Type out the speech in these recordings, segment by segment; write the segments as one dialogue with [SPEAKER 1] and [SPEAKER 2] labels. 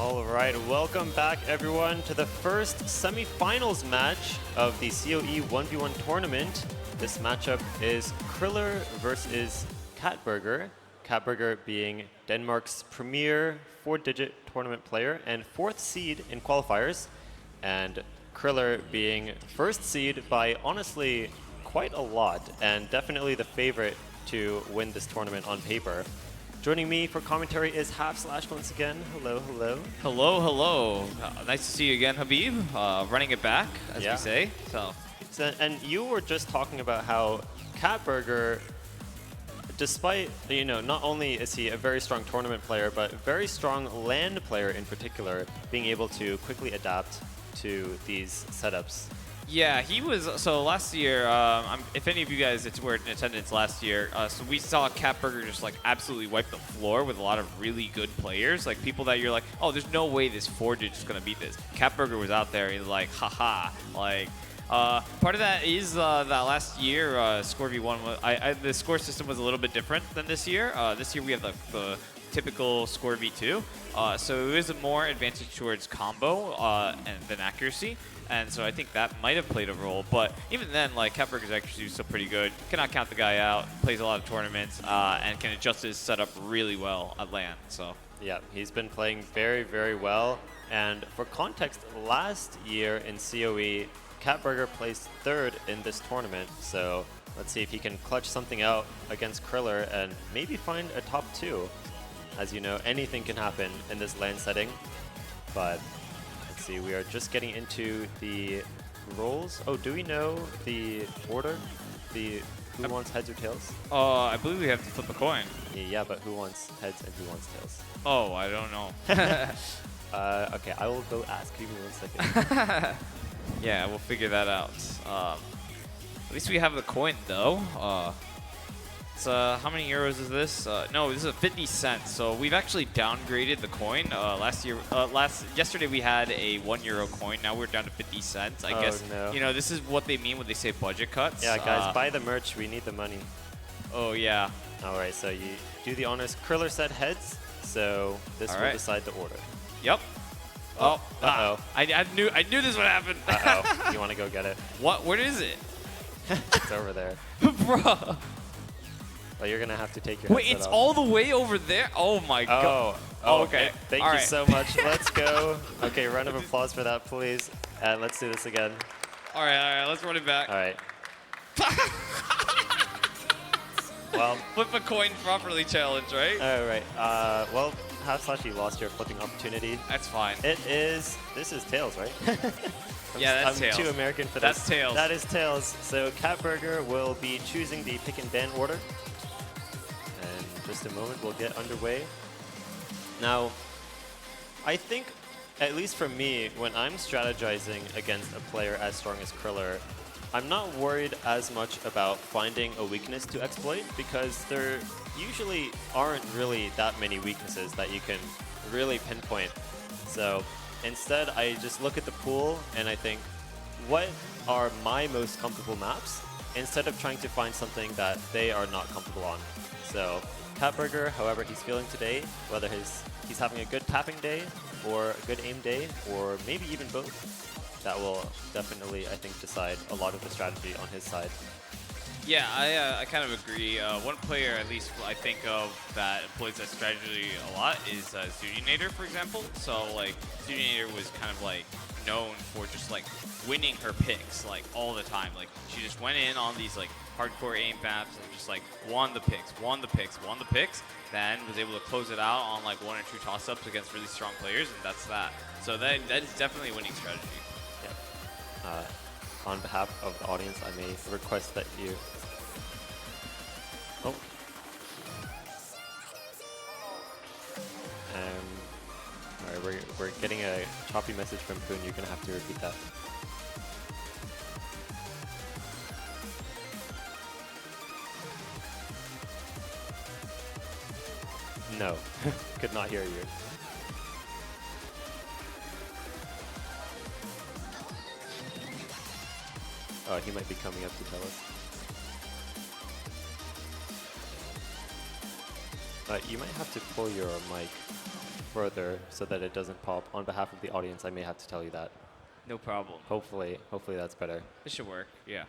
[SPEAKER 1] All right, welcome back everyone to the first semifinals match of the COE1v1 tournament. This matchup is Criller versus Catburger. Catburger being Denmark's premier 4-digit tournament player and 4th seed in qualifiers, and Criller being 1st seed by honestly quite a lot and definitely the favorite to win this tournament on paper. Joining me for commentary is Half/Slash once again. Hello, hello.
[SPEAKER 2] Hello, hello. Nice to see you again, Habib. Running it back, as we say.
[SPEAKER 1] And you were just talking about how Catburger, despite, not only is he a very strong tournament player, but a very strong land player in particular, being able to quickly adapt to these setups.
[SPEAKER 2] Yeah, he was, so last year, if any of you guys were in attendance last year, so we saw Catburger just like absolutely wipe the floor with a lot of really good players, like people that you're like, oh, there's no way this 4-digit is going to beat this. Catburger was out there, he's like, haha, like, part of that is that last year, COE1v1, the score system was a little bit different than this year. This year we have the typical score v2, so it was a more advantage towards combo than accuracy. And so I think that might have played a role. But even then, like, Catburger's accuracy is still pretty good. Cannot count the guy out, plays a lot of tournaments, and can adjust his setup really well at LAN. So
[SPEAKER 1] yeah, he's been playing very, very well. And for context, last year in COE, Catburger placed 3rd in this tournament. So let's see if he can clutch something out against Criller and maybe find a top 2. As you know, anything can happen in this LAN setting. But let's see, we are just getting into the roles. Oh, do we know the order? Who wants heads or tails?
[SPEAKER 2] I believe we have to flip a coin.
[SPEAKER 1] Yeah, but who wants heads and who wants tails?
[SPEAKER 2] Oh, I don't know.
[SPEAKER 1] Okay, I will go ask. Give me 1 second.
[SPEAKER 2] Yeah, we'll figure that out. At least we have the coin, though. So how many euros is this? No, this is a 50 cents. So we've actually downgraded the coin. Yesterday we had a €1 coin. Now we're down to 50 cents. I guess,
[SPEAKER 1] no.
[SPEAKER 2] This is what they mean when they say budget cuts.
[SPEAKER 1] Yeah, guys, buy the merch. We need the money.
[SPEAKER 2] Oh, yeah.
[SPEAKER 1] All right, so you do the honors. Criller said heads, so this will decide the order.
[SPEAKER 2] Yep. Oh.
[SPEAKER 1] Uh-oh.
[SPEAKER 2] I knew this would happen.
[SPEAKER 1] Uh-oh. You want to go get it?
[SPEAKER 2] What? Where is it?
[SPEAKER 1] It's over there.
[SPEAKER 2] Bro.
[SPEAKER 1] Well, you're going to have to take your headset
[SPEAKER 2] Wait, it's
[SPEAKER 1] off.
[SPEAKER 2] all the way over there? Oh, my God.
[SPEAKER 1] Oh,
[SPEAKER 2] okay.
[SPEAKER 1] Thank you so much. Let's go. Okay, round of applause for that, please. And let's do this again.
[SPEAKER 2] All right. Let's run it back.
[SPEAKER 1] All right. Well,
[SPEAKER 2] flip a coin properly challenge, right?
[SPEAKER 1] All right. Well, Half/Slash, you lost your flipping opportunity.
[SPEAKER 2] That's fine.
[SPEAKER 1] This is tails, right?
[SPEAKER 2] Yeah, that's tails.
[SPEAKER 1] I'm too American for this.
[SPEAKER 2] That's tails.
[SPEAKER 1] That is tails. So Catburger will be choosing the pick and ban order. And in just a moment, we'll get underway. Now, I think, at least for me, when I'm strategizing against a player as strong as Criller, I'm not worried as much about finding a weakness to exploit because there usually aren't really that many weaknesses that you can really pinpoint. So instead, I just look at the pool and I think, what are my most comfortable maps? Instead of trying to find something that they are not comfortable on. So Catburger, however he's feeling today, whether he's having a good tapping day or a good aim day, or maybe even both, that will definitely, I think, decide a lot of the strategy on his side.
[SPEAKER 2] Yeah, I kind of agree. One player, at least I think of, that employs that strategy a lot is Zuninator, for example. So, like, Zuninator was kind of, like, known for just, like, winning her picks, like, all the time. Like, she just went in on these, like, hardcore aim maps and just, like, won the picks, then was able to close it out on, like, 1 or 2 toss-ups against really strong players, and that's that. So that is definitely a winning strategy.
[SPEAKER 1] Yeah. On behalf of the audience, I may request that you... Oh. All right, we're getting a choppy message from Poon. You're going to have to repeat that. No, could not hear you. Oh, he might be coming up to tell us. You might have to pull your mic further so that it doesn't pop. On behalf of the audience, I may have to tell you that.
[SPEAKER 2] No problem.
[SPEAKER 1] Hopefully that's better.
[SPEAKER 2] This should work. Yeah.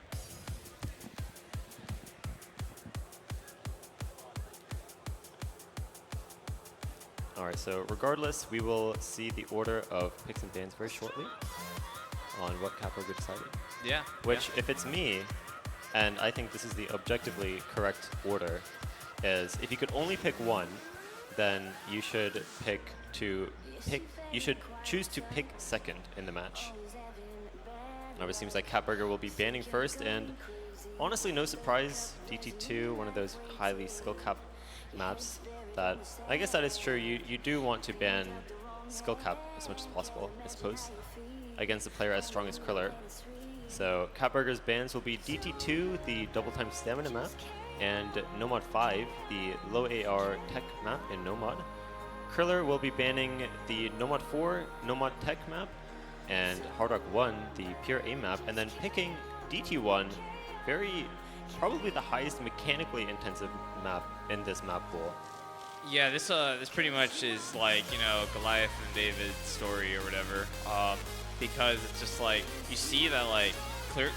[SPEAKER 1] All right, so regardless, we will see the order of picks and bans very shortly on what Capburger decided.
[SPEAKER 2] Yeah.
[SPEAKER 1] Which, if it's me, and I think this is the objectively correct order, is if you could only pick one, then you should choose to pick second in the match. Now it seems like Capburger will be banning first, and honestly, no surprise, DT2, one of those highly skill cap maps. That I guess that is true. You do want to ban skill cap as much as possible, I suppose, against a player as strong as Criller. So Capburger's bans will be DT2, the double time stamina map, and Nomad 5, the low AR tech map in Nomad. Criller will be banning the Nomad 4 Nomad tech map and Hard Rock 1, the pure aim map, and then picking DT1, probably the highest mechanically intensive map in this map pool.
[SPEAKER 2] Yeah, this pretty much is like, you know, Goliath and David's story or whatever, because it's just like you see that like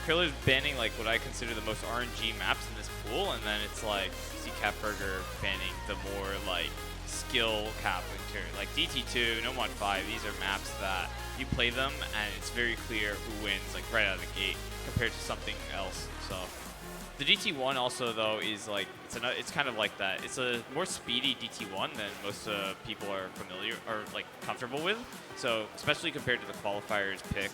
[SPEAKER 2] Criller's banning like what I consider the most RNG maps in this pool, and then it's like you see Capburger banning the more like skill cap interior, like DT2, Nomad 5. These are maps that you play them and it's very clear who wins like right out of the gate compared to something else. So. The DT1 also though is like it's kind of like that. It's a more speedy DT1 than most people are familiar or like comfortable with. So especially compared to the qualifiers pick,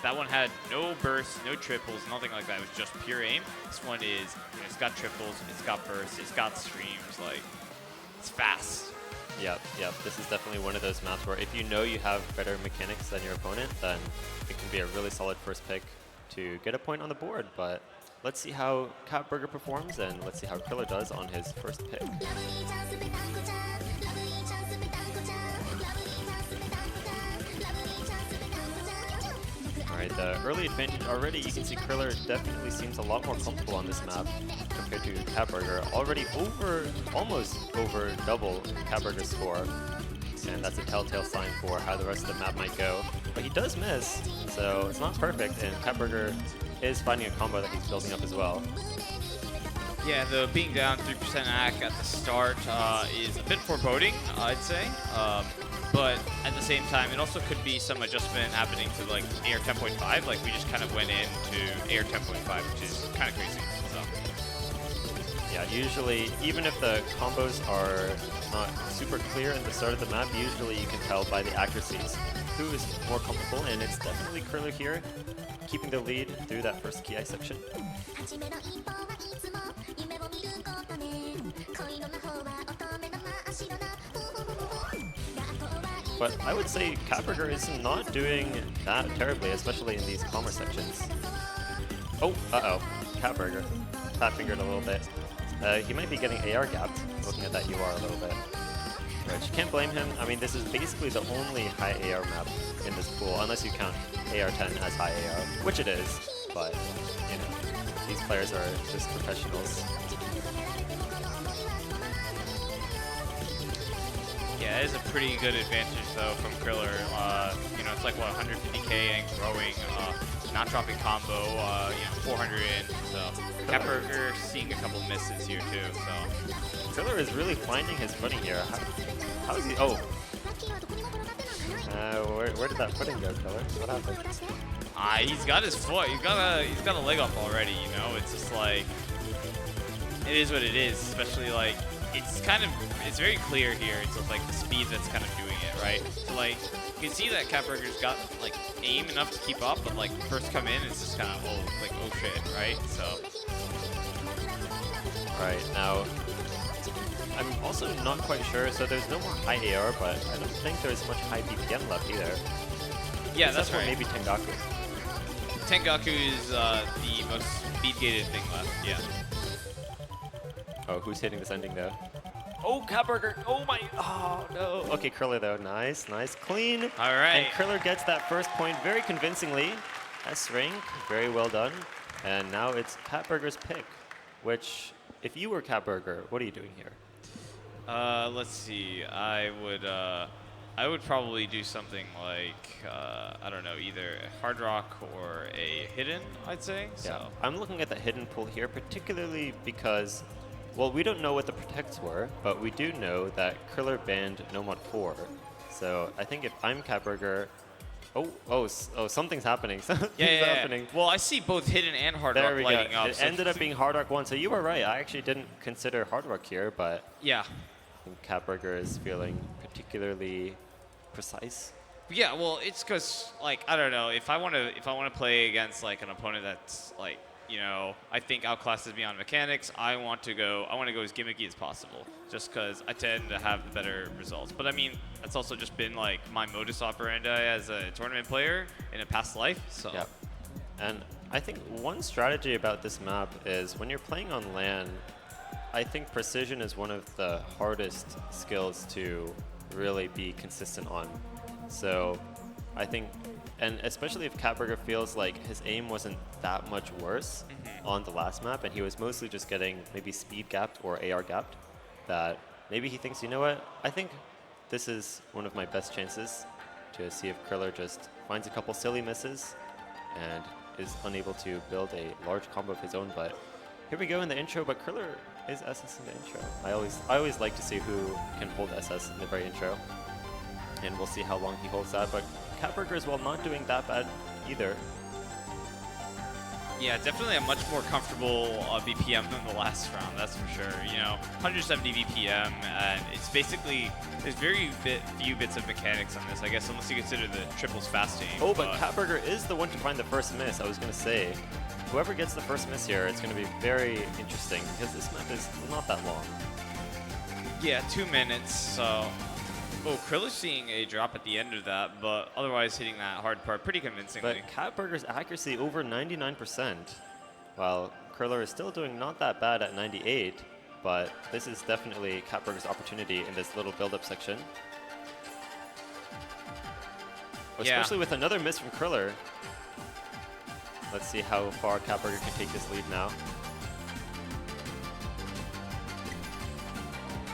[SPEAKER 2] that one had no bursts, no triples, nothing like that. It was just pure aim. This one is, you know, it's got triples, it's got bursts, it's got streams. Like it's fast.
[SPEAKER 1] Yep. This is definitely one of those maps where if you know you have better mechanics than your opponent, then it can be a really solid first pick to get a point on the board. But let's see how Capburger performs, and let's see how Criller does on his first pick. Alright, the early advantage already, you can see Criller definitely seems a lot more comfortable on this map compared to Capburger. Already almost over double Capburger's score, and that's a telltale sign for how the rest of the map might go. But he does miss, so it's not perfect, and Capburger is finding a combo that he's building up as well.
[SPEAKER 2] Yeah, the being down 3% AC at the start is a bit foreboding, I'd say. But at the same time, it also could be some adjustment happening to like AR 10.5. Like we just kind of went into AR 10.5, which is kind of crazy. So.
[SPEAKER 1] Yeah, usually, even if the combos are not super clear in the start of the map, usually you can tell by the accuracies who is more comfortable, and it's definitely Criller here, keeping the lead through that first Ki section. But I would say Capburger is not doing that terribly, especially in these calmer sections. Oh, Capburger fat-fingered a little bit. He might be getting AR gapped, looking at that UR a little bit. Which, can't blame him. I mean, this is basically the only high AR map in this pool, unless you count AR10 as high AR, which it is, but, you know, these players are just professionals.
[SPEAKER 2] Yeah, it is a pretty good advantage, though, from Criller. You know, it's like, what, 150k and growing, not dropping combo, you know, 400 in, so Capburger seeing a couple misses here, too, so.
[SPEAKER 1] Criller is really finding his footing here. How is he? Oh. Where did that footing go, Criller? What happened?
[SPEAKER 2] He's got his foot. He's got a leg up already. You know, it's just like it is what it is. Especially like it's very clear here. It's just like the speed that's kind of doing it, right? So like you can see that Capburger's got like aim enough to keep up, but like first come in, it's just kind of oh shit, right? So.
[SPEAKER 1] Right now. I'm also not quite sure, so there's no more high AR, but I don't think there's much high BPM left either.
[SPEAKER 2] Yeah, that's right.
[SPEAKER 1] Maybe Tengaku.
[SPEAKER 2] Tengaku is the most speed-gated thing left, yeah.
[SPEAKER 1] Oh, who's hitting this ending though? Oh, Capburger! Oh no! Okay, Criller though, nice, clean.
[SPEAKER 2] All right.
[SPEAKER 1] And Criller gets that first point very convincingly. S rank, very well done. And now it's Capburger's pick, which, if you were Capburger, what are you doing here?
[SPEAKER 2] Let's see. I would I would probably do something like, I don't know, either a hard rock or a hidden, I'd say.
[SPEAKER 1] Yeah,
[SPEAKER 2] So.
[SPEAKER 1] I'm looking at the hidden pull here, particularly because, well, we don't know what the protects were, but we do know that Criller banned No Mod 4. So I think if I'm Catburger, oh, something's happening. Something's happening.
[SPEAKER 2] Well, I see both hidden and hard
[SPEAKER 1] There
[SPEAKER 2] rock
[SPEAKER 1] we
[SPEAKER 2] lighting
[SPEAKER 1] go.
[SPEAKER 2] up.
[SPEAKER 1] It
[SPEAKER 2] so
[SPEAKER 1] ended up being hard rock 1, so you were right. I actually didn't consider hard rock here, but
[SPEAKER 2] yeah.
[SPEAKER 1] I think Catburger is feeling particularly precise.
[SPEAKER 2] Yeah, well, it's because like I don't know if I want to play against like an opponent that's like I think outclasses me on mechanics. I want to go as gimmicky as possible, just because I tend to have the better results. But I mean, that's also just been like my modus operandi as a tournament player in a past life. So.
[SPEAKER 1] Yeah, and I think one strategy about this map is when you're playing on LAN, I think precision is one of the hardest skills to really be consistent on. So I think, and especially if Catburger feels like his aim wasn't that much worse on the last map, and he was mostly just getting maybe speed gapped or AR gapped, that maybe he thinks, you know what, I think this is one of my best chances to see if Criller just finds a couple silly misses and is unable to build a large combo of his own. But here we go in the intro, but Criller is SS in the intro. I always like to see who can hold SS in the very intro, and we'll see how long he holds that. But Catburger is, well, not doing that bad either.
[SPEAKER 2] Yeah, definitely a much more comfortable BPM than the last round, that's for sure. 170 BPM, and it's basically, there's very few bits of mechanics on this, I guess, unless you consider the triples fasting.
[SPEAKER 1] Oh, but Catburger is the one to find the first miss. I was going to say, whoever gets the first miss here, it's going to be very interesting, because this map is not that long.
[SPEAKER 2] Yeah, 2 minutes, so... Oh, Kriller's seeing a drop at the end of that, but otherwise hitting that hard part pretty convincingly.
[SPEAKER 1] But Catburger's accuracy over 99%, while Criller is still doing not that bad at 98, but this is definitely Catburger's opportunity in this little build-up section. Especially with another miss from Criller. Let's see how far Catburger can take this lead now.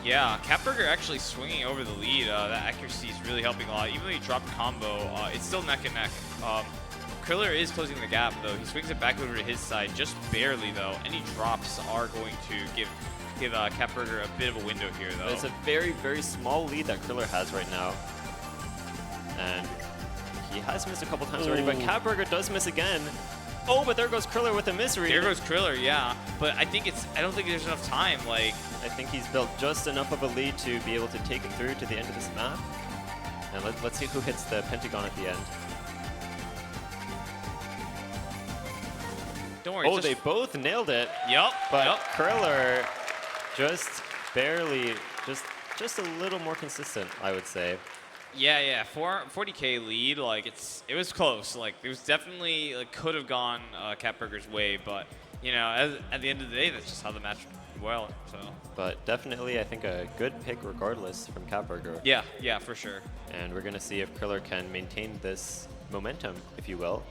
[SPEAKER 2] Yeah, Catburger actually swinging over the lead. That accuracy is really helping a lot. Even though he dropped combo, it's still neck and neck. Criller is closing the gap, though. He swings it back over to his side, just barely, though. Any drops are going to give Catburger a bit of a window here, though.
[SPEAKER 1] It's a very, very small lead that Criller has right now. And he has missed a couple times already, but Catburger does miss again. Oh, but there goes Criller with a misread.
[SPEAKER 2] There goes Criller, yeah. But I don't think there's enough time. Like,
[SPEAKER 1] I think he's built just enough of a lead to be able to take it through to the end of this map. And let's see who hits the Pentagon at the end.
[SPEAKER 2] Don't worry.
[SPEAKER 1] Oh, they both nailed it.
[SPEAKER 2] Yep.
[SPEAKER 1] But Criller just barely, just a little more consistent, I would say.
[SPEAKER 2] Yeah. 40K lead, like it was close. Like it was definitely could have gone Catburger's way, but at the end of the day, that's just how the match went well. So. But
[SPEAKER 1] definitely, I think a good pick regardless from Catburger.
[SPEAKER 2] Yeah, for sure.
[SPEAKER 1] And we're gonna see if Criller can maintain this momentum, if you will.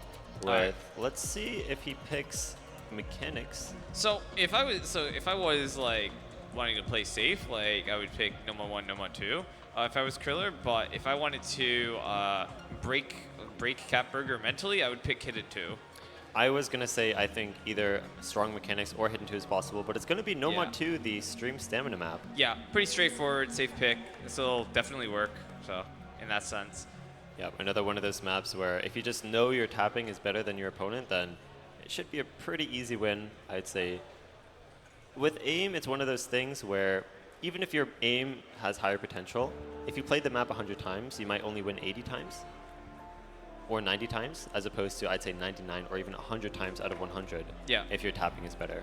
[SPEAKER 1] Let's see if he picks mechanics.
[SPEAKER 2] So if I was like wanting to play safe, like I would pick No Mod 1, No Mod 2. If I was Criller, but if I wanted to break Catburger mentally, I would pick Hidden 2.
[SPEAKER 1] I was going to say I think either strong mechanics or Hidden 2 is possible, but it's going to be No Mod 2, the stream stamina map.
[SPEAKER 2] Yeah, pretty straightforward, safe pick. This will definitely work, so in that sense.
[SPEAKER 1] Yeah, another one of those maps where if you just know your tapping is better than your opponent, then it should be a pretty easy win, I'd say. With aim, it's one of those things where even if your aim has higher potential, if you played the map 100 times, you might only win 80 times or 90 times, as opposed to, I'd say, 99 or even 100 times out of 100 if your tapping is better.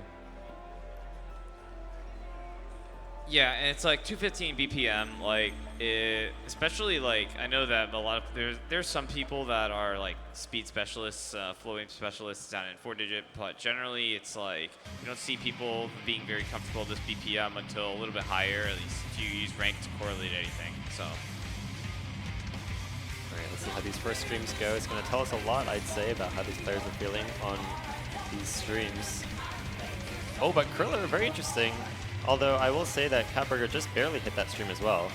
[SPEAKER 2] Yeah, and it's like 215 BPM, like especially like I know that a lot of there's some people that are like speed specialists, flow aim specialists down in 4-digit, but generally it's like you don't see people being very comfortable with this BPM until a little bit higher, at least if you use rank to correlate anything. So.
[SPEAKER 1] All right, let's see how these first streams go. It's going to tell us a lot, I'd say, about how these players are feeling on these streams. Oh, but Criller, very interesting. Although I will say that Catburger just barely hit that stream as well.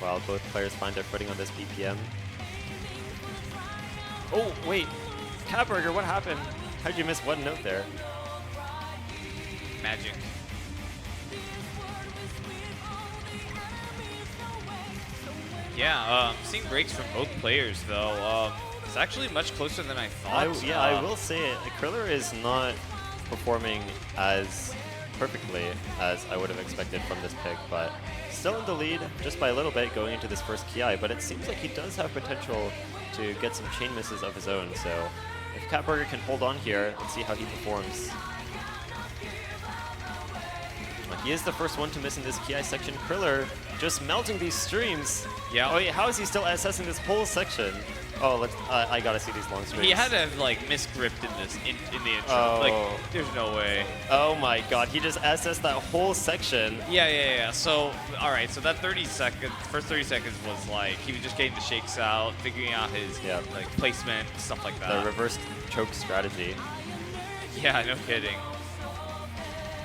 [SPEAKER 1] while both players find their footing on this BPM. Oh, wait. Catburger, what happened? How'd you miss one note there?
[SPEAKER 2] Magic. Yeah, seeing breaks from both players, though. It's actually much closer than I thought.
[SPEAKER 1] I will say it. Criller is not performing as perfectly as I would have expected from this pick, but still in the lead just by a little bit going into this first Ki, but it seems like he does have potential to get some chain misses of his own, so if Catburger can hold on here, let's see how he performs. He is the first one to miss in this Ki section. Criller just melting these streams.
[SPEAKER 2] Yeah.
[SPEAKER 1] Oh, wait, how is he still assessing this whole section? Oh, I gotta see these long streams.
[SPEAKER 2] He had to like misgripped in this in the intro.
[SPEAKER 1] Oh.
[SPEAKER 2] Like, there's no way.
[SPEAKER 1] Oh my God, he just assessed that whole section.
[SPEAKER 2] Yeah. So, all right. So that first 30 seconds was like he was just getting the shakes out, figuring out his like placement, stuff like that.
[SPEAKER 1] The reverse choke strategy.
[SPEAKER 2] Yeah, no kidding.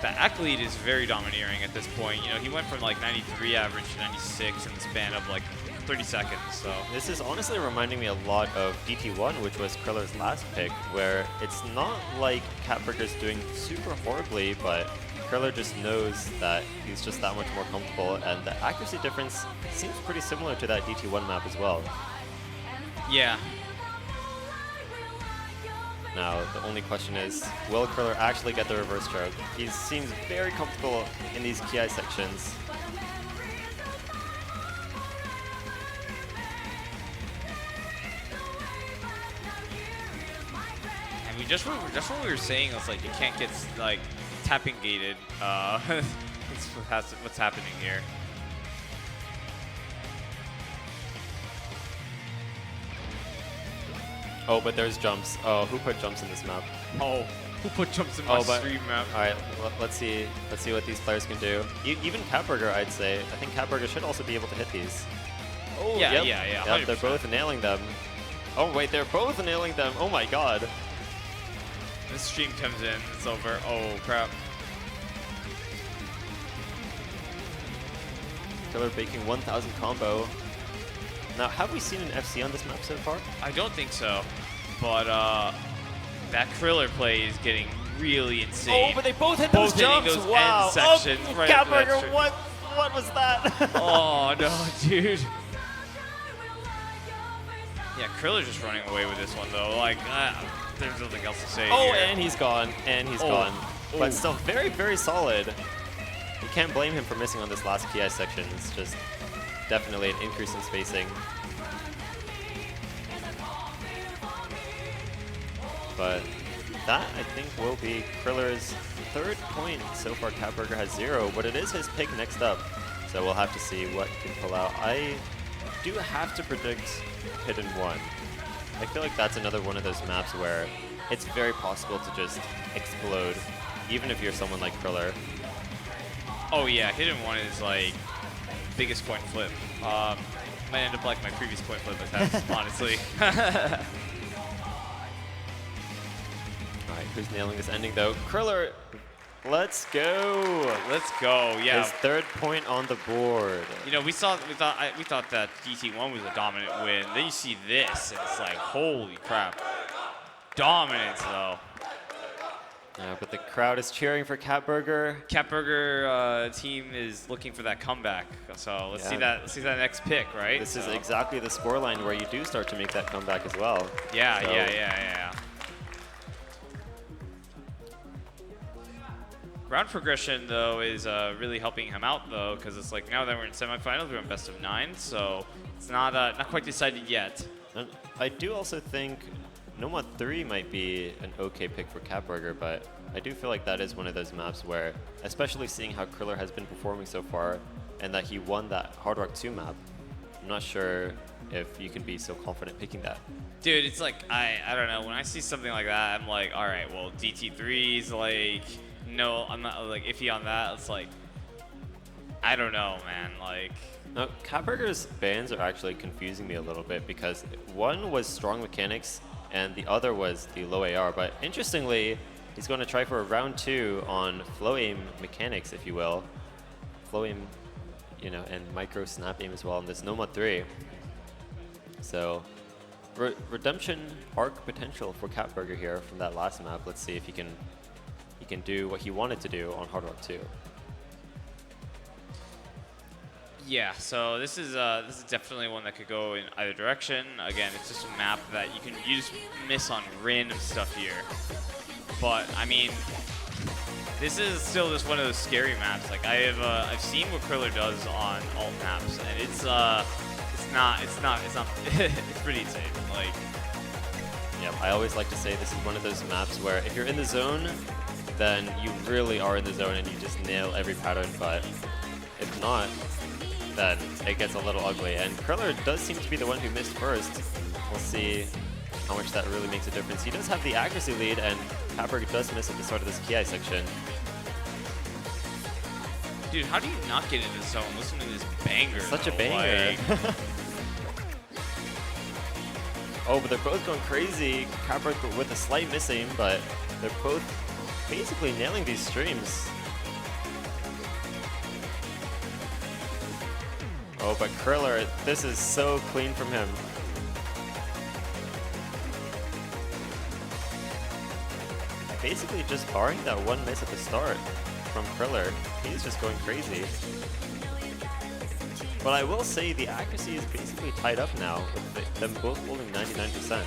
[SPEAKER 2] The Accolade is very domineering at this point. You know, he went from like 93 average to 96 in the span of like 30 seconds, so.
[SPEAKER 1] This is honestly reminding me a lot of DT1, which was Kriller's last pick, where it's not like Catburger's doing super horribly, but Criller just knows that he's just that much more comfortable, and the accuracy difference seems pretty similar to that DT1 map as well.
[SPEAKER 2] Yeah.
[SPEAKER 1] Now, the only question is, will Criller actually get the reverse choke? He seems very comfortable in these Ki sections.
[SPEAKER 2] And just what we were saying was like you can't get like tapping gated. That's what's happening here.
[SPEAKER 1] Oh, but there's jumps. Oh, who put jumps in this map?
[SPEAKER 2] Oh, who put jumps in my stream map?
[SPEAKER 1] All right, let's see what these players can do. Even Catburger, I'd say. I think Catburger should also be able to hit these. Oh,
[SPEAKER 2] yeah,
[SPEAKER 1] yep.
[SPEAKER 2] yeah.
[SPEAKER 1] They're both nailing them. Oh wait, they're both nailing them. Oh my God.
[SPEAKER 2] This stream comes in, it's over. Oh crap.
[SPEAKER 1] Criller baking 1,000 combo. Now, have we seen an FC on this map so far?
[SPEAKER 2] I don't think so, but that Criller play is getting really insane.
[SPEAKER 1] Oh, but they both hit those jumps.
[SPEAKER 2] Those
[SPEAKER 1] wow.
[SPEAKER 2] end sections
[SPEAKER 1] oh,
[SPEAKER 2] right after that
[SPEAKER 1] Catburger,
[SPEAKER 2] stream.
[SPEAKER 1] what was that?
[SPEAKER 2] Oh no, dude. Yeah, Kriller's just running away with this one though. Like, there's nothing else to say.
[SPEAKER 1] Oh,
[SPEAKER 2] here.
[SPEAKER 1] and he's gone. And he's gone. But still very, very solid. You can't blame him for missing on this last Ki section. It's just definitely an increase in spacing. But that, I think, will be Kriller's third point. So far, Catburger has 0, but it is his pick next up. So we'll have to see what he can pull out. I do have to predict Hidden 1. I feel like that's another one of those maps where it's very possible to just explode, even if you're someone like Criller.
[SPEAKER 2] Oh yeah, Hidden 1 is like biggest coin flip. Might end up like my previous coin flip attempts, honestly.
[SPEAKER 1] Alright, who's nailing this ending though? Criller, let's go!
[SPEAKER 2] Let's go, yeah.
[SPEAKER 1] His third point on the board.
[SPEAKER 2] You know, we thought that DT1 was a dominant win. Then you see this, and it's like, holy crap. Dominance, though.
[SPEAKER 1] Yeah, but the crowd is cheering for Catburger.
[SPEAKER 2] Catburger team is looking for that comeback. So let's see that next pick, right?
[SPEAKER 1] This is exactly the scoreline where you do start to make that comeback as well.
[SPEAKER 2] Yeah,
[SPEAKER 1] so
[SPEAKER 2] yeah. Round progression, though, is really helping him out, though, because it's like now that we're in semifinals, we're in best of 9, so it's not quite decided yet.
[SPEAKER 1] And I do also think Nomad 3 might be an okay pick for Catburger, but I do feel like that is one of those maps where, especially seeing how Criller has been performing so far, and that he won that Hard Rock 2 map, I'm not sure if you can be so confident picking that.
[SPEAKER 2] Dude, it's like, I don't know, when I see something like that, I'm like, all right, well, DT3's like, no, I'm not like iffy on that. It's like, I don't know, man. Like,
[SPEAKER 1] now, Catburger's bans are actually confusing me a little bit because one was strong mechanics and the other was the low AR. But interestingly, he's going to try for a round 2 on flow aim mechanics, if you will. Flow aim you know, and micro snap aim as well in this No Mod 3. So redemption arc potential for Catburger here from that last map. Let's see if he can do what he wanted to do on Hard Rock 2.
[SPEAKER 2] Yeah, so this is definitely one that could go in either direction. Again, it's just a map that you just miss on random stuff here. But I mean, this is still just one of those scary maps. Like I've seen what Criller does on alt maps, and it's not it's pretty insane. Like,
[SPEAKER 1] yeah, I always like to say this is one of those maps where if you're in the zone, then you really are in the zone and you just nail every pattern. But if not, then it gets a little ugly. And Criller does seem to be the one who missed first. We'll see how much that really makes a difference. He does have the accuracy lead, and Catburger does miss at the start of this Ki section.
[SPEAKER 2] dude, how do you not get into the zone? Listen to this banger.
[SPEAKER 1] Such a
[SPEAKER 2] though,
[SPEAKER 1] banger.
[SPEAKER 2] like-
[SPEAKER 1] Oh, but they're both going crazy. Catburger with a slight miss aim, but they're both basically nailing these streams. Oh, but Criller, this is so clean from him. Basically just barring that one miss at the start from Criller, he's just going crazy. But I will say the accuracy is basically tied up now, with them both holding 99%.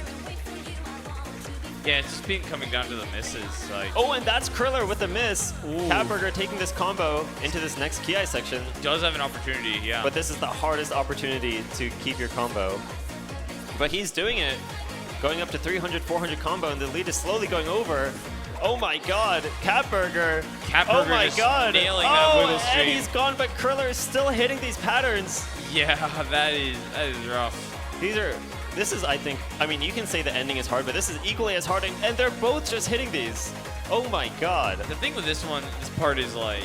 [SPEAKER 2] Yeah, it's just been coming down to the misses. Like,
[SPEAKER 1] Oh, and that's Criller with the miss.
[SPEAKER 2] Ooh.
[SPEAKER 1] Catburger taking this combo into this next Ki section.
[SPEAKER 2] does have an opportunity, yeah.
[SPEAKER 1] But this is the hardest opportunity to keep your combo. But he's doing it, going up to 300, 400 combo, and the lead is slowly going over. Oh my god, Catburger.
[SPEAKER 2] Catburger
[SPEAKER 1] Oh my
[SPEAKER 2] just
[SPEAKER 1] god.
[SPEAKER 2] nailing that wiggle
[SPEAKER 1] and
[SPEAKER 2] stream.
[SPEAKER 1] he's gone, but Criller is still hitting these patterns.
[SPEAKER 2] Yeah, that is rough.
[SPEAKER 1] This is, I think, I mean, you can say the ending is hard, but this is equally as hard, and they're both just hitting these. Oh my god.
[SPEAKER 2] The thing with this part is like,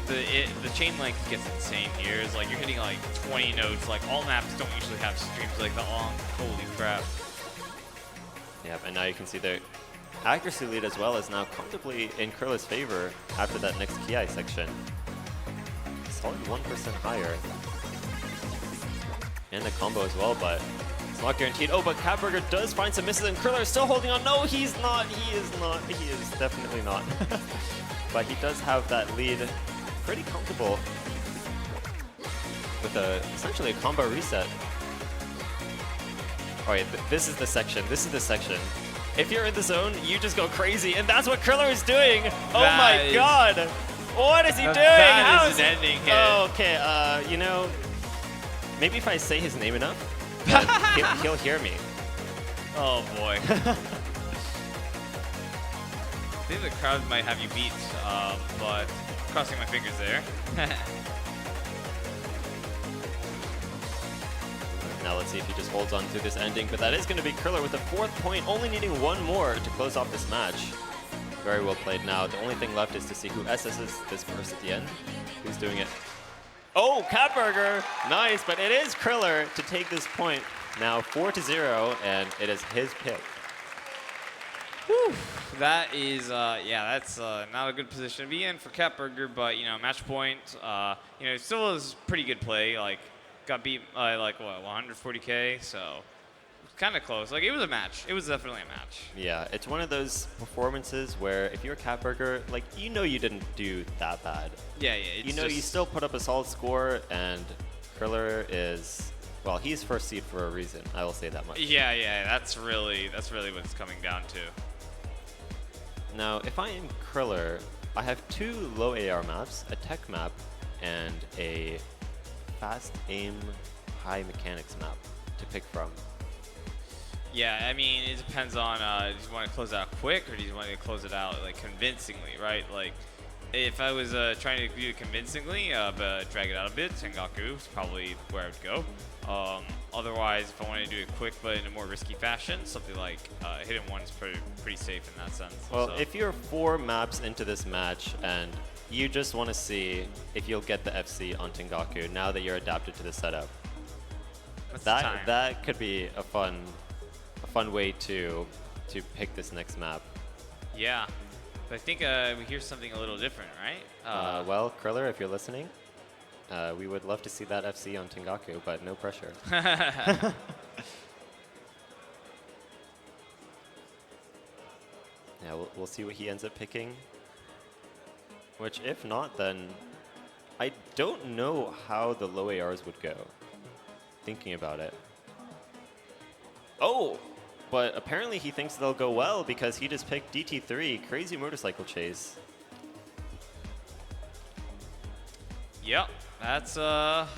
[SPEAKER 2] the chain length gets insane here. It's like you're hitting like 20 notes. Like all maps don't usually have streams like that long. Holy crap.
[SPEAKER 1] Yep, and now you can see the accuracy lead as well is now comfortably in Kriller's favor after that next Ki section. Solid 1% higher. And the combo as well, but it's not guaranteed. Oh, but Catburger does find some misses, and Criller is still holding on. No, he's not. He is not. He is definitely not. But he does have that lead pretty comfortable with essentially a combo reset. All right, this is the section. This is the section. If you're in the zone, you just go crazy, and that's what Criller is doing. Oh my god. What is he doing?
[SPEAKER 2] That
[SPEAKER 1] How
[SPEAKER 2] is an ending hit.
[SPEAKER 1] Oh, okay, you know, maybe if I say his name enough, he'll hear me.
[SPEAKER 2] Oh boy. I think the crowd might have you beat, but crossing my fingers there.
[SPEAKER 1] Now let's see if he just holds on to this ending, but that is going to be Criller with the 4th point, only needing one more to close off this match. Very well played now. The only thing left is to see who SS's this burst at the end. Who's doing it? Oh, Catburger! Nice, but it is Criller to take this point. Now 4-0, and it is his pick.
[SPEAKER 2] Whew. That is, yeah, that's not a good position to be in for Catburger, but, you know, match point, you know, it still is pretty good play. Like, got beat by, like, what, 140K, so kind of close. Like, it was a match. It was definitely a match.
[SPEAKER 1] Yeah, it's one of those performances where if you're Catburger, like, you know you didn't do that bad.
[SPEAKER 2] Yeah, yeah. It's
[SPEAKER 1] You know you still put up a solid score, and Criller is, well, he's first seed for a reason. I will say that much.
[SPEAKER 2] Yeah, yeah. That's really what it's coming down to.
[SPEAKER 1] Now, if I am Criller, I have 2 low AR maps, a tech map, and a fast aim, high mechanics map to pick from.
[SPEAKER 2] Yeah, I mean, it depends on, do you want to close it out quick, or do you want to close it out, like, convincingly, right? Like, if I was trying to do it convincingly, but drag it out a bit, Tengaku is probably where I would go. Otherwise, if I wanted to do it quick but in a more risky fashion, something like Hidden One is pretty safe in that sense.
[SPEAKER 1] Well,
[SPEAKER 2] so.
[SPEAKER 1] if you're 4 maps into this match and you just want to see if you'll get the FC on Tengaku now that you're adapted to the setup, that could be a fun way to pick this next map.
[SPEAKER 2] Yeah, but I think we hear something a little different, right?
[SPEAKER 1] Well, Criller, if you're listening, We would love to see that FC on Tengaku, but no pressure. Yeah, we'll see what he ends up picking. Which, if not, then I don't know how the low ARs would go. Thinking about it. Oh! But apparently he thinks they'll go well because he just picked DT3, Crazy Motorcycle Chase.
[SPEAKER 2] Yep, that's all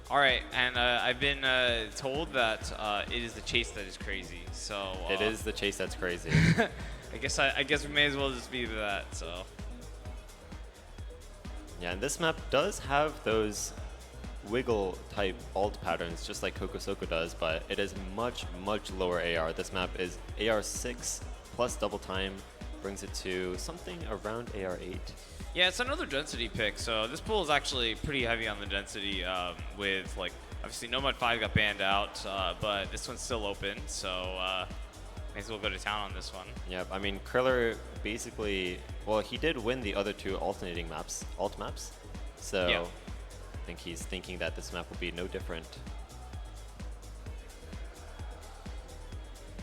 [SPEAKER 2] right. And I've been told that it is the chase that is crazy. So
[SPEAKER 1] it is the chase that's crazy.
[SPEAKER 2] I guess we may as well just be that. So
[SPEAKER 1] yeah, and this map does have those wiggle type alt patterns just like Kokosoko does, but it is much lower AR. This map is AR 6 plus double time, brings it to something around AR 8.
[SPEAKER 2] yeah, it's another density pick. So this pool is actually pretty heavy on the density with like obviously Nomad 5 got banned out, but this one's still open. So may as well go to town on this one.
[SPEAKER 1] Yeah, I mean criller basically, well, he did win the other two alternating maps, alt maps. So
[SPEAKER 2] yeah.
[SPEAKER 1] I think he's thinking that this map will be no different.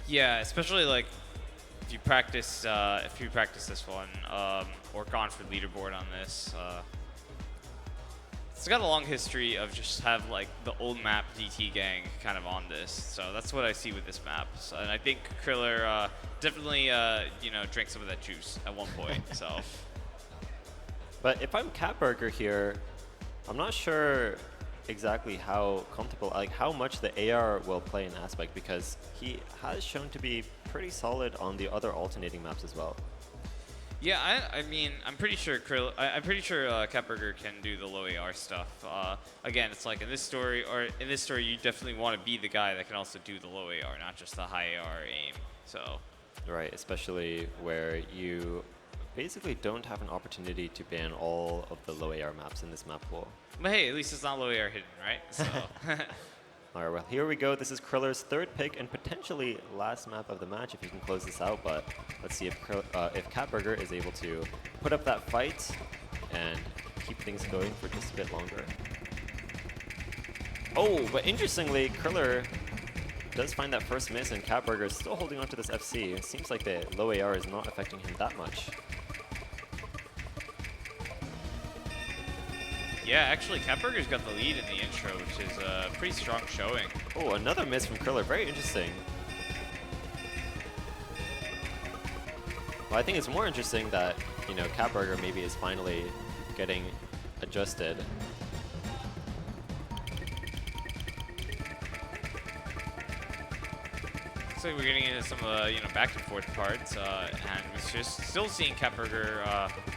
[SPEAKER 2] Yeah, especially like if you practice this one or gone for leaderboard on this. It's got a long history of just have like the old map DT gang kind of on this, so that's what I see with this map. So, and I think Criller definitely you know, drank some of that juice at one point. So,
[SPEAKER 1] but if I'm Catburger here, I'm not sure exactly how comfortable, like how much the AR will play an aspect, because he has shown to be pretty solid on the other alternating maps as well.
[SPEAKER 2] yeah, I mean, I'm pretty sure Catburger can do the low AR stuff. Again, it's like in this story, you definitely want to be the guy that can also do the low AR, not just the high AR aim. So,
[SPEAKER 1] right, especially where you basically don't have an opportunity to ban all of the low AR maps in this map pool.
[SPEAKER 2] but hey, at least it's not low AR hidden, right? So.
[SPEAKER 1] All right, well, here we go. This is Kriller's third pick and potentially last map of the match if he can close this out. But let's see if Catburger is able to put up that fight and keep things going for just a bit longer. Oh, but interestingly, Kriller does find that first miss, and Catburger is still holding on to this FC. It seems like the low AR is not affecting him that much.
[SPEAKER 2] Yeah, actually, Catburger's got the lead in the intro, which is a pretty strong showing.
[SPEAKER 1] Oh, another miss from Kriller. Very interesting. Well, I think it's more interesting that, you know, Catburger maybe is finally getting adjusted.
[SPEAKER 2] Looks like we're getting into some you know, back and forth parts, and we're just still seeing Catburger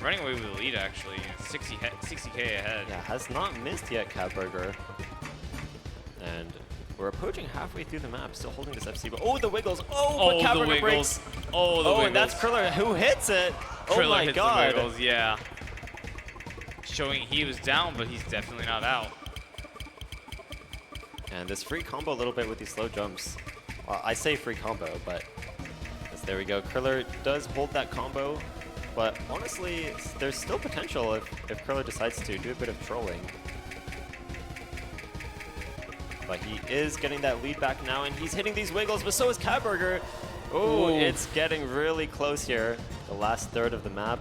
[SPEAKER 2] running away with the lead. Actually, 60K ahead.
[SPEAKER 1] Yeah, has not missed yet, Catburger. And we're approaching halfway through the map, still holding this FC. But oh, the wiggles! Oh, but Catburger breaks.
[SPEAKER 2] Oh, the wiggles.
[SPEAKER 1] And that's Kriller who hits it.
[SPEAKER 2] Kriller
[SPEAKER 1] oh my
[SPEAKER 2] hits
[SPEAKER 1] God!
[SPEAKER 2] The wiggles, yeah. Showing he was down, but he's definitely not out.
[SPEAKER 1] And this free combo a little bit with these slow jumps. Well, I say free combo, but yes, there we go. Kriller does hold that combo, but honestly, there's still potential if Kriller decides to do a bit of trolling. But he is getting that lead back now, and he's hitting these wiggles, but so is Catburger. Oh, it's getting really close here. The last third of the map.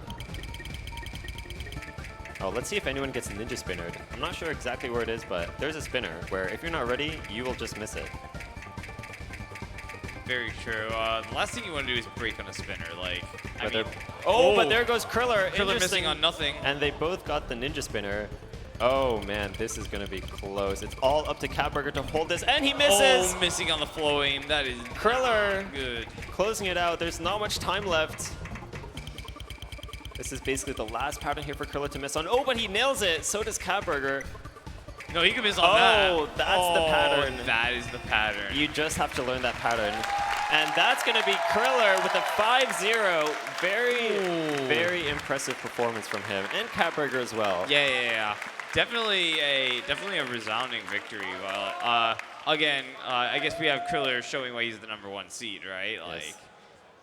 [SPEAKER 1] Oh, let's see if anyone gets Ninja Spinnered. I'm not sure exactly where it is, but there's a spinner where if you're not ready, you will just miss it.
[SPEAKER 2] Very true. The last thing you want to do is break on a spinner. Like, I mean,
[SPEAKER 1] but there goes Kriller.
[SPEAKER 2] Kriller missing on nothing.
[SPEAKER 1] And they both got the Ninja Spinner. Oh man, this is going to be close. It's all up to Catburger to hold this, and he misses!
[SPEAKER 2] Oh, missing on the flow aim. That is
[SPEAKER 1] Kriller
[SPEAKER 2] good.
[SPEAKER 1] Closing it out. There's not much time left. This is basically the last pattern here for Kriller to miss on. Oh, but he nails it. So does Catburger.
[SPEAKER 2] No, he can miss on that.
[SPEAKER 1] Oh, that's the pattern.
[SPEAKER 2] That is the pattern.
[SPEAKER 1] You just have to learn that pattern. And that's going to be Kriller with a 5-0. Very impressive performance from him. And Catburger as well.
[SPEAKER 2] Yeah. Definitely a resounding victory. Well, again, I guess we have Kriller showing why he's the #1 seed, right? Like,
[SPEAKER 1] yes.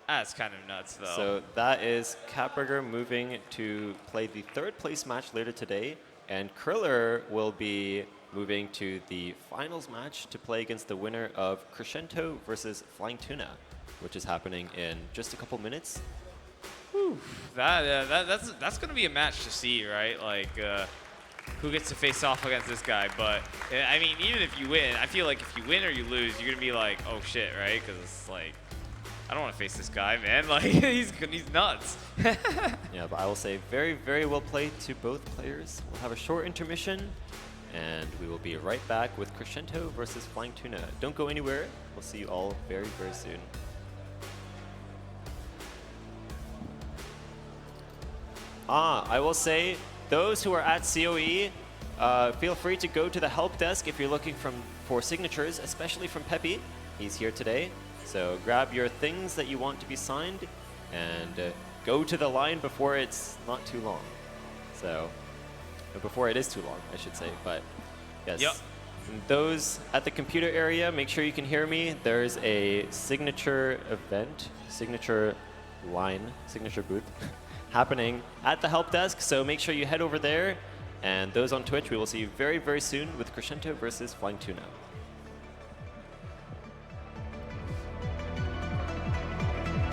[SPEAKER 2] That's kind of nuts, though.
[SPEAKER 1] So that is Catburger moving to play the third place match later today And Criller will be moving to the finals match to play against the winner of Crescento versus Flying Tuna, which is happening in just a couple minutes.
[SPEAKER 2] Whew. That's going to be a match to see, right? Like, who gets to face off against this guy? But I mean, even if you win, I feel like if you win or you lose, you're going to be like, oh shit, right? Because it's like, I don't want to face this guy, man. Like, he's nuts.
[SPEAKER 1] Yeah, but I will say very, very well played to both players. We'll have a short intermission, and we will be right back with Crescento versus Flying Tuna. Don't go anywhere. We'll see you all very, very soon. I will say, those who are at COE, feel free to go to the help desk if you're looking for signatures, especially from Peppy. He's here today. So grab your things that you want to be signed and go to the line before it's not too long. So, before it is too long, I should say. But yes,
[SPEAKER 2] yep.
[SPEAKER 1] And those at the computer area, make sure you can hear me. There's a signature event, signature line, signature booth happening at the help desk. So make sure you head over there. And those on Twitch, we will see you very, very soon with Crescento versus Flying Tuna.